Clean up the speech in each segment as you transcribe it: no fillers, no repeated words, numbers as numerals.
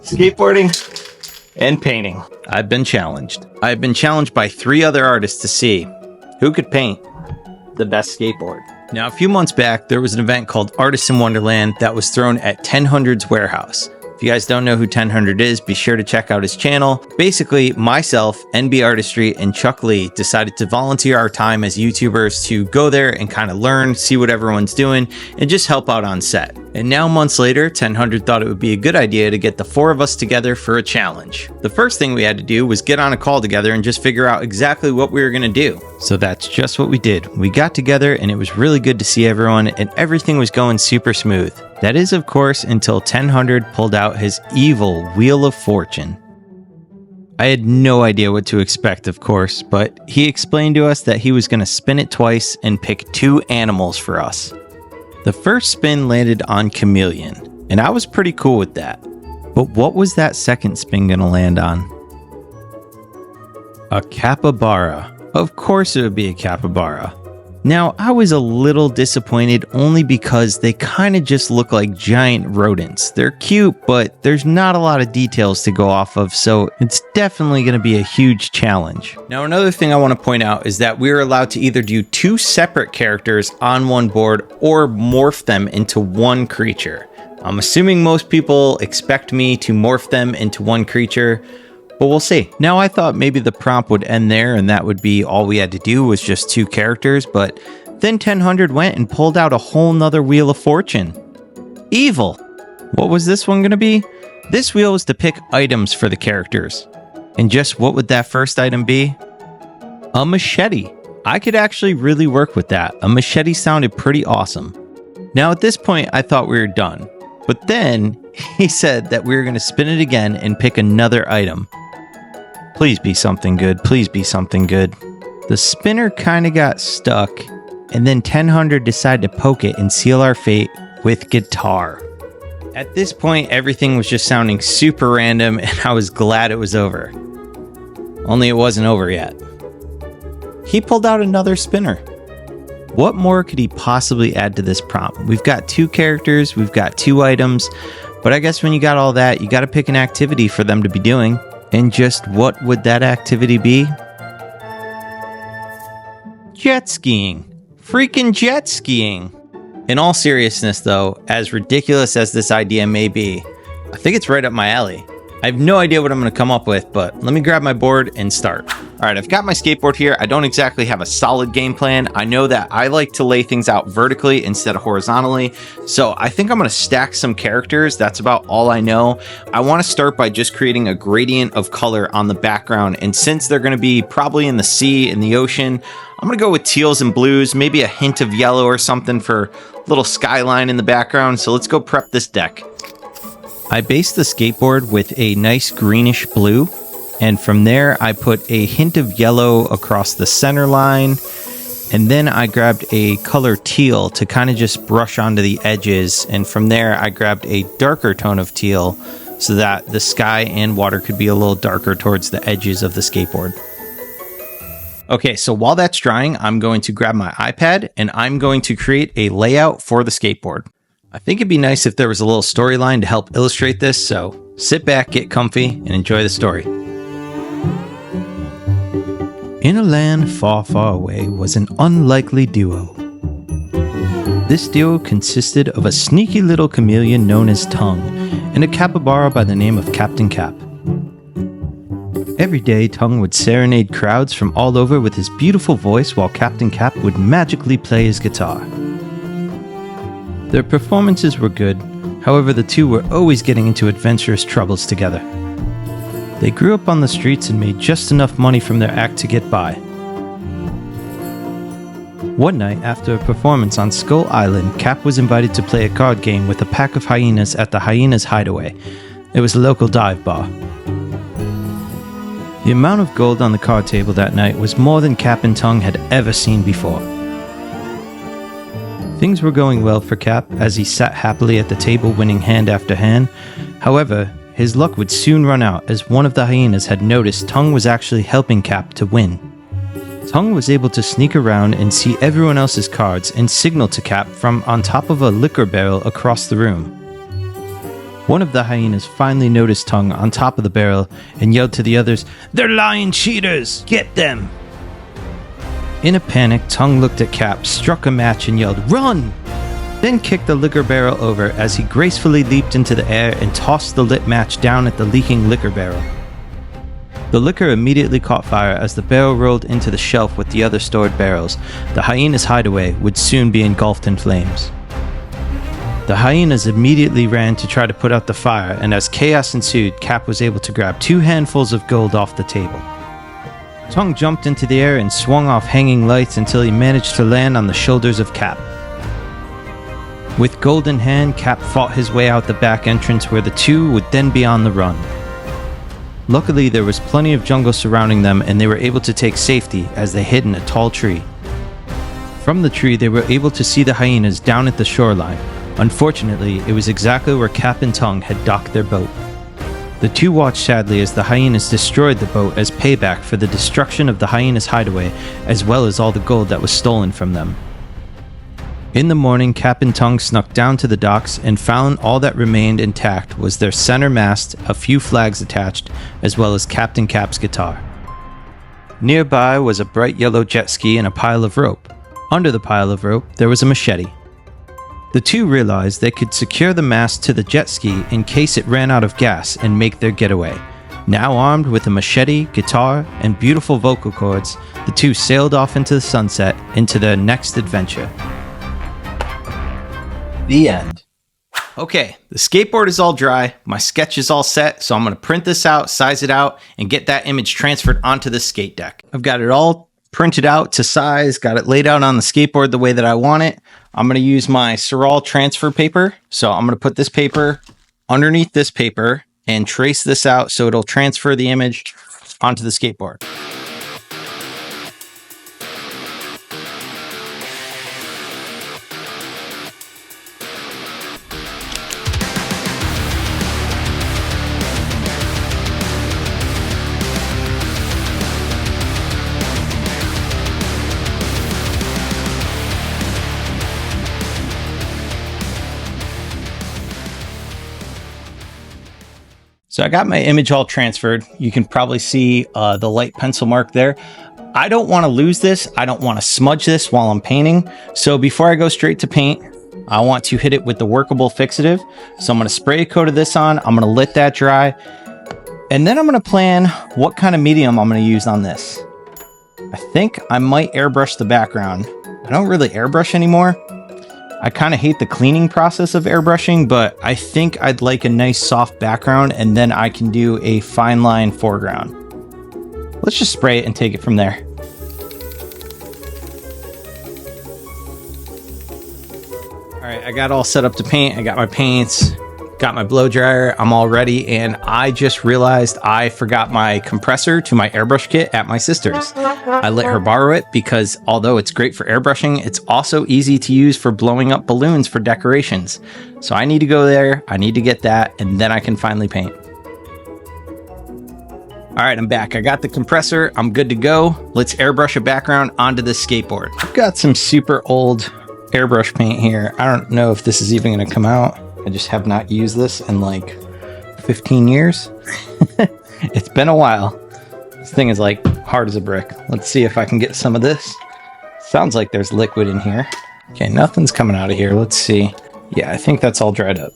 Skateboarding and painting. I've been challenged. I've been challenged by 3 other artists to see who could paint the best skateboard. Now, a few months back, there was an event called Artists in Wonderland that was thrown at 1000's warehouse. If you guys don't know who 1000 is, be sure to check out his channel. Basically, myself, NBArtistry, and Chuck Lee decided to volunteer our time as YouTubers to go there and kind of learn, see what everyone's doing, and just help out on set. And now, months later, 1000 thought it would be a good idea to get the 4 of us together for a challenge. The first thing we had to do was get on a call together and just figure out exactly what we were going to do. So that's just what we did. We got together and it was really good to see everyone, and everything was going super smooth. That is, of course, until 1000 pulled out his evil Wheel of Fortune. I had no idea what to expect, of course, but he explained to us that he was going to spin it twice and pick 2 animals for us. The first spin landed on Chameleon, and I was pretty cool with that. But what was that second spin going to land on? A capybara. Of course it would be a capybara. Now, I was a little disappointed only because they kind of just look like giant rodents. They're cute, but there's not a lot of details to go off of, so it's definitely going to be a huge challenge. Now, another thing I want to point out is that we are allowed to either do 2 separate characters on one board or morph them into one creature. I'm assuming most people expect me to morph them into one creature, but we'll see. Now, I thought maybe the prompt would end there and that would be all we had to do was just 2 characters, but then 1000 went and pulled out a whole nother Wheel of Fortune. Evil! What was this one gonna be? This wheel was to pick items for the characters. And just what would that first item be? A machete. I could actually really work with that. A machete sounded pretty awesome. Now, at this point, I thought we were done. But then he said that we were going to spin it again and pick another item. Please be something good. Please be something good. The spinner kind of got stuck, and then 1000 decided to poke it and seal our fate with guitar. At this point, everything was just sounding super random, and I was glad it was over. Only it wasn't over yet. He pulled out another spinner. What more could he possibly add to this prompt? We've got 2 characters, we've got 2 items, but I guess when you got all that, you got to pick an activity for them to be doing. And just what would that activity be? Jet skiing. Freaking jet skiing. In all seriousness though, as ridiculous as this idea may be, I think it's right up my alley. I have no idea what I'm going to come up with, but let me grab my board and start. All right, I've got my skateboard here. I don't exactly have a solid game plan. I know that I like to lay things out vertically instead of horizontally. So I think I'm going to stack some characters. That's about all I know. I want to start by just creating a gradient of color on the background. And since they're going to be probably in the sea, in the ocean, I'm going to go with teals and blues, maybe a hint of yellow or something for a little skyline in the background. So let's go prep this deck. I based the skateboard with a nice greenish blue, and from there I put a hint of yellow across the center line, and then I grabbed a color teal to kind of just brush onto the edges, and from there I grabbed a darker tone of teal so that the sky and water could be a little darker towards the edges of the skateboard. Okay, so while that's drying, I'm going to grab my iPad and I'm going to create a layout for the skateboard. I think it'd be nice if there was a little storyline to help illustrate this, so sit back, get comfy, and enjoy the story. In a land far, far away was an unlikely duo. This duo consisted of a sneaky little chameleon known as Tongue and a capybara by the name of Captain Cap. Every day, Tongue would serenade crowds from all over with his beautiful voice while Captain Cap would magically play his guitar. Their performances were good, however the two were always getting into adventurous troubles together. They grew up on the streets and made just enough money from their act to get by. One night, after a performance on Skull Island, Cap was invited to play a card game with a pack of hyenas at the Hyenas Hideaway. It was a local dive bar. The amount of gold on the card table that night was more than Cap and Tongue had ever seen before. Things were going well for Cap as he sat happily at the table winning hand after hand. However, his luck would soon run out as one of the hyenas had noticed Tongue was actually helping Cap to win. Tongue was able to sneak around and see everyone else's cards and signal to Cap from on top of a liquor barrel across the room. One of the hyenas finally noticed Tongue on top of the barrel and yelled to the others, "They're lying cheaters! Get them!" In a panic, Tongue looked at Cap, struck a match and yelled, "Run!" Then kicked the liquor barrel over as he gracefully leaped into the air and tossed the lit match down at the leaking liquor barrel. The liquor immediately caught fire as the barrel rolled into the shelf with the other stored barrels. The hyena's hideaway would soon be engulfed in flames. The hyenas immediately ran to try to put out the fire, and as chaos ensued, Cap was able to grab 2 handfuls of gold off the table. Tongue jumped into the air and swung off hanging lights until he managed to land on the shoulders of Cap. With gold in hand, Cap fought his way out the back entrance where the two would then be on the run. Luckily, there was plenty of jungle surrounding them and they were able to take safety as they hid in a tall tree. From the tree, they were able to see the hyenas down at the shoreline. Unfortunately, it was exactly where Cap and Tongue had docked their boat. The two watched sadly as the hyenas destroyed the boat as payback for the destruction of the hyenas' hideaway, as well as all the gold that was stolen from them. In the morning, Cap and Tongue snuck down to the docks and found all that remained intact was their center mast, a few flags attached, as well as Captain Cap's guitar. Nearby was a bright yellow jet ski and a pile of rope. Under the pile of rope, there was a machete. The two realized they could secure the mast to the jet ski in case it ran out of gas and make their getaway. Now armed with a machete, guitar, and beautiful vocal cords, the two sailed off into the sunset into their next adventure. The end. Okay, the skateboard is all dry, my sketch is all set, so I'm going to print this out, size it out, and get that image transferred onto the skate deck. I've got it all printed out to size, got it laid out on the skateboard the way that I want it. I'm going to use my Surreal transfer paper, so I'm going to put this paper underneath this paper and trace this out so it'll transfer the image onto the skateboard. So I got my image all transferred. You can probably see the light pencil mark there. I don't want to lose this. I don't want to smudge this while I'm painting. So before I go straight to paint, I want to hit it with the workable fixative. So I'm going to spray a coat of this on. I'm going to let that dry. And then I'm going to plan what kind of medium I'm going to use on this. I think I might airbrush the background. I don't really airbrush anymore. I kind of hate the cleaning process of airbrushing, but I think I'd like a nice soft background and then I can do a fine line foreground. Let's just spray it and take it from there. All right, I got all set up to paint. I got my paints, got my blow dryer. I'm all ready, and I just realized I forgot my compressor to my airbrush kit at my sister's. I let her borrow it because although it's great for airbrushing, it's also easy to use for blowing up balloons for decorations. So I need to go there, I need to get that, and then I can finally paint. All right, I'm back. I got the compressor, I'm good to go. Let's airbrush a background onto this skateboard. I've got some super old airbrush paint here. I don't know if this is even gonna come out. I just have not used this in like 15 years. It's been a while. This thing is like hard as a brick. Let's see if I can get some of this. Sounds like there's liquid in here. Okay, nothing's coming out of here. Let's see. Yeah, I think that's all dried up.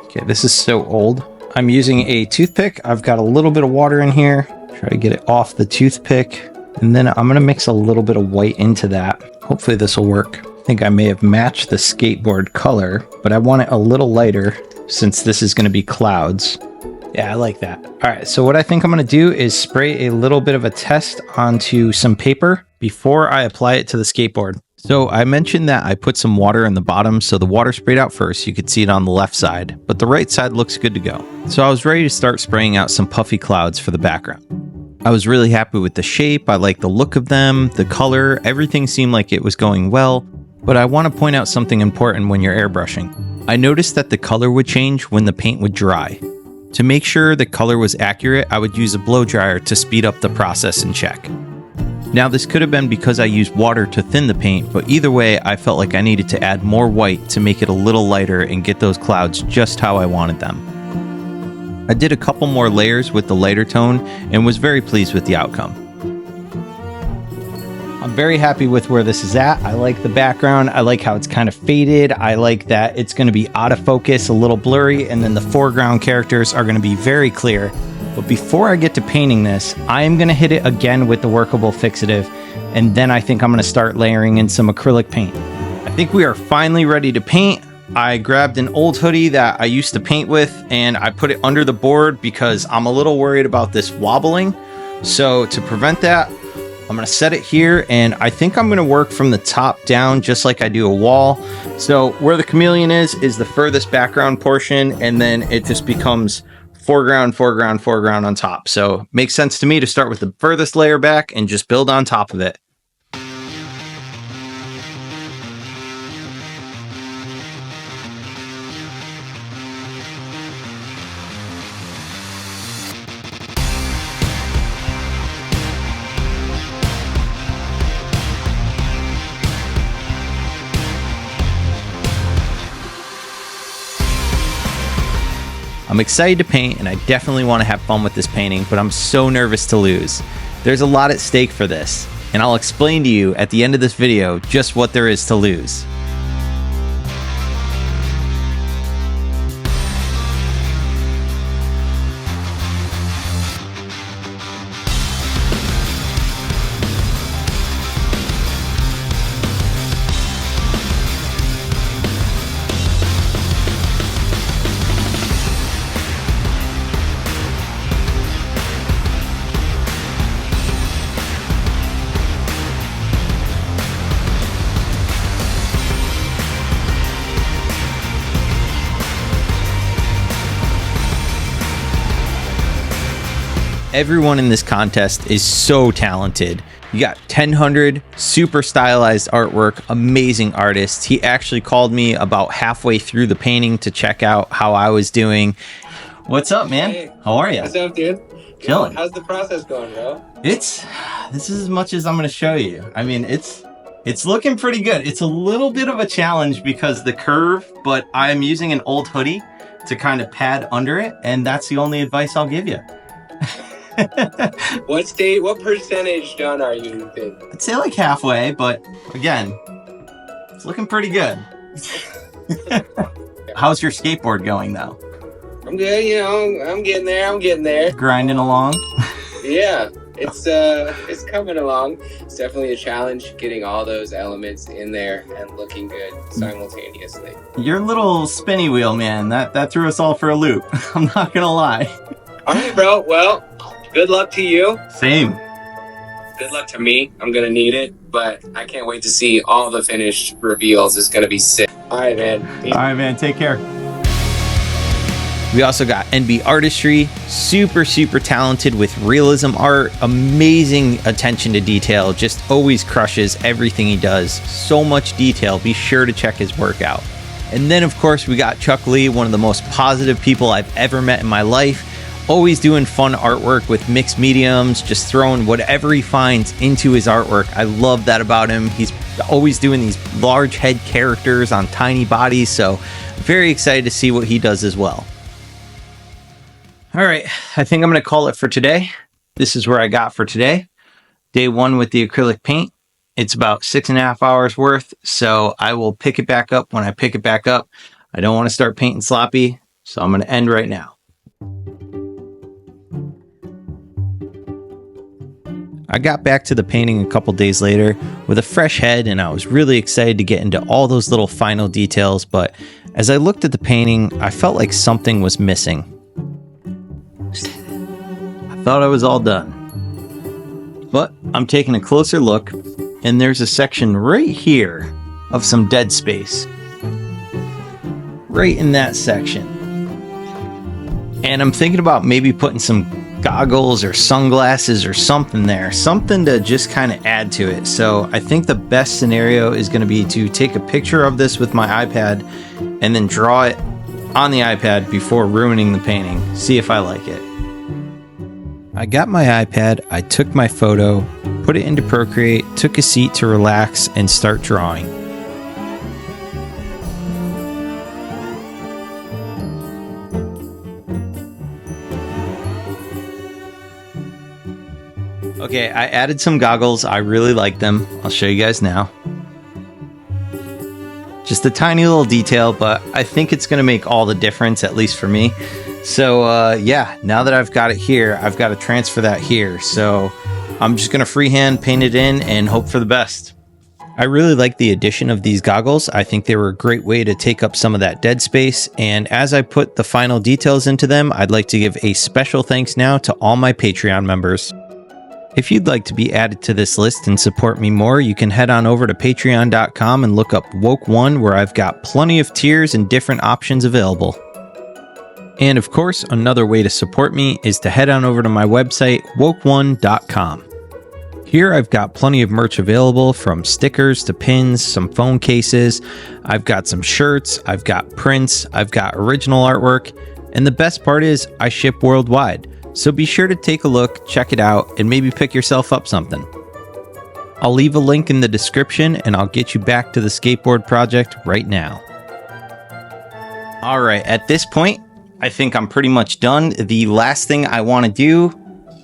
Okay, this is so old. I'm using a toothpick. I've got a little bit of water in here. Try to get it off the toothpick. And then I'm gonna mix a little bit of white into that. Hopefully this will work. I think I may have matched the skateboard color, but I want it a little lighter since this is gonna be clouds. Yeah, I like that. All right, so what I think I'm gonna do is spray a little bit of a test onto some paper before I apply it to the skateboard. So I mentioned that I put some water in the bottom, so the water sprayed out first. You could see it on the left side, but the right side looks good to go. So I was ready to start spraying out some puffy clouds for the background. I was really happy with the shape. I like the look of them, the color, everything seemed like it was going well, but I want to point out something important when you're airbrushing. I noticed that the color would change when the paint would dry. To make sure the color was accurate, I would use a blow dryer to speed up the process and check. Now this could have been because I used water to thin the paint, but either way I felt like I needed to add more white to make it a little lighter and get those clouds just how I wanted them. I did a couple more layers with the lighter tone and was very pleased with the outcome. I'm very happy with where this is at. I like the background. I like how it's kind of faded. I like that it's going to be out of focus, a little blurry, and then the foreground characters are going to be very clear. But before I get to painting this, I am going to hit it again with the workable fixative, and then I think I'm going to start layering in some acrylic paint. I think we are finally ready to paint. I grabbed an old hoodie that I used to paint with, and I put it under the board because I'm a little worried about this wobbling. So to prevent that, I'm going to set it here, and I think I'm going to work from the top down just like I do a wall. So where the chameleon is the furthest background portion, and then it just becomes foreground, foreground, foreground on top. So makes sense to me to start with the furthest layer back and just build on top of it. I'm excited to paint, and I definitely want to have fun with this painting, but I'm so nervous to lose. There's a lot at stake for this, and I'll explain to you at the end of this video just what there is to lose. Everyone in this contest is so talented. You got 1000 super stylized artwork, amazing artists. He actually called me about halfway through the painting to check out how I was doing. What's up, man? Hey, how are you? What's up, dude? Chilling. How's the process going, bro? This is as much as I'm going to show you. I mean, it's looking pretty good. It's a little bit of a challenge because the curve, but I'm using an old hoodie to kind of pad under it, and that's the only advice I'll give you. What percentage done are you, think? I'd say like halfway, but again, it's looking pretty good. How's your skateboard going though? I'm good, you know, I'm getting there. Grinding along? Yeah, it's coming along. It's definitely a challenge getting all those elements in there and looking good simultaneously. Your little spinny wheel, man, that threw us all for a loop. I'm not gonna lie. All right, bro, well, good luck to you. Same. Good luck to me. I'm gonna need it, but I can't wait to see all the finished reveals. It's gonna be sick. All right, man. All right, man. Take care. We also got NBArtistry, super talented with realism art, amazing attention to detail, just always crushes everything he does. So much detail. Be sure to check his work out. And then, of course, we got Chuck Lee, one of the most positive people I've ever met in my life. Always doing fun artwork with mixed mediums, just throwing whatever he finds into his artwork. I love that about him. He's always doing these large head characters on tiny bodies, so very excited to see what he does as well. All right, I think I'm going to call it for today. This is where I got for today. Day one with the acrylic paint. It's about 6.5 hours worth, so I will pick it back up when I pick it back up. I don't want to start painting sloppy, so I'm going to end right now. I got back to the painting a couple days later with a fresh head, and I was really excited to get into all those little final details, but as I looked at the painting, I felt like something was missing. I thought I was all done. But I'm taking a closer look, and there's a section right here of some dead space. Right in that section. And I'm thinking about maybe putting some goggles or sunglasses or something there, something to just kind of add to it. So I think the best scenario is going to be to take a picture of this with my iPad and then draw it on the iPad before ruining the painting. See if I like it. I got my iPad, I took my photo, put it into Procreate, took a seat to relax and start drawing. Okay, I added some goggles. I really like them. I'll show you guys now. Just a tiny little detail, but I think it's going to make all the difference, at least for me. So yeah, now that I've got it here, I've got to transfer that here. So I'm just going to freehand paint it in and hope for the best. I really like the addition of these goggles. I think they were a great way to take up some of that dead space. And as I put the final details into them, I'd like to give a special thanks now to all my Patreon members. If you'd like to be added to this list and support me more, you can head on over to patreon.com and look up Woke1, where I've got plenty of tiers and different options available. And of course, another way to support me is to head on over to my website, woke1.com. Here I've got plenty of merch available, from stickers to pins, some phone cases. I've got some shirts, I've got prints, I've got original artwork, and the best part is I ship worldwide. So be sure to take a look, check it out, and maybe pick yourself up something. I'll leave a link in the description, and I'll get you back to the skateboard project right now. Alright, at this point, I think I'm pretty much done. The last thing I want to do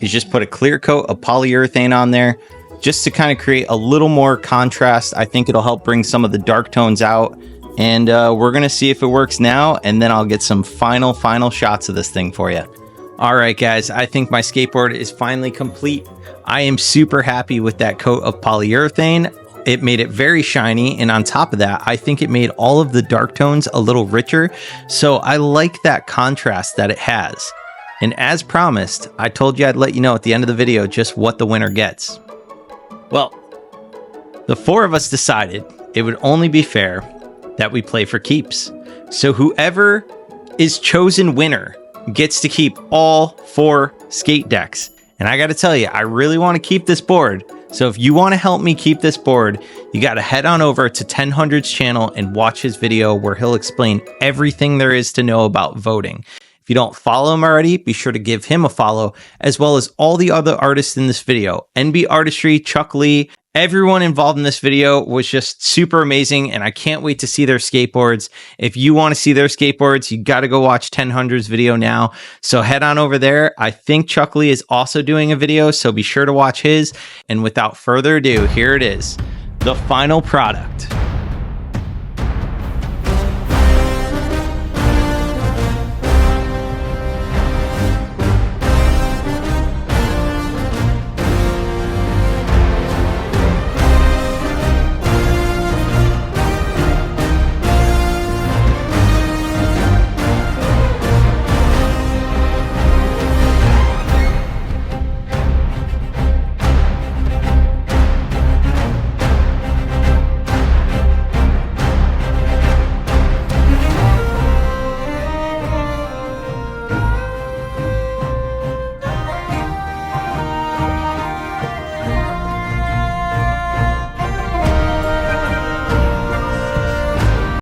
is just put a clear coat of polyurethane on there, just to kind of create a little more contrast. I think it'll help bring some of the dark tones out, and we're going to see if it works now, and then I'll get some final shots of this thing for you. Alright guys, I think my skateboard is finally complete. I am super happy with that coat of polyurethane. It made it very shiny, and on top of that, I think it made all of the dark tones a little richer, so I like that contrast that it has. And as promised, I told you I'd let you know at the end of the video just what the winner gets. Well, the four of us decided it would only be fair that we play for keeps. So whoever is chosen winner gets to keep all 4 skate decks. And I got to tell you, I really want to keep this board. So if you want to help me keep this board, you got to head on over to 1000's channel and watch his video where he'll explain everything there is to know about voting. If you don't follow him already, be sure to give him a follow, as well as all the other artists in this video. NBArtistry, Chuck Lee, everyone involved in this video was just super amazing, and I can't wait to see their skateboards. If you want to see their skateboards, you got to go watch 1000's video now. So head on over there. I think Chuck Lee is also doing a video, so be sure to watch his. And without further ado, here it is, the final product.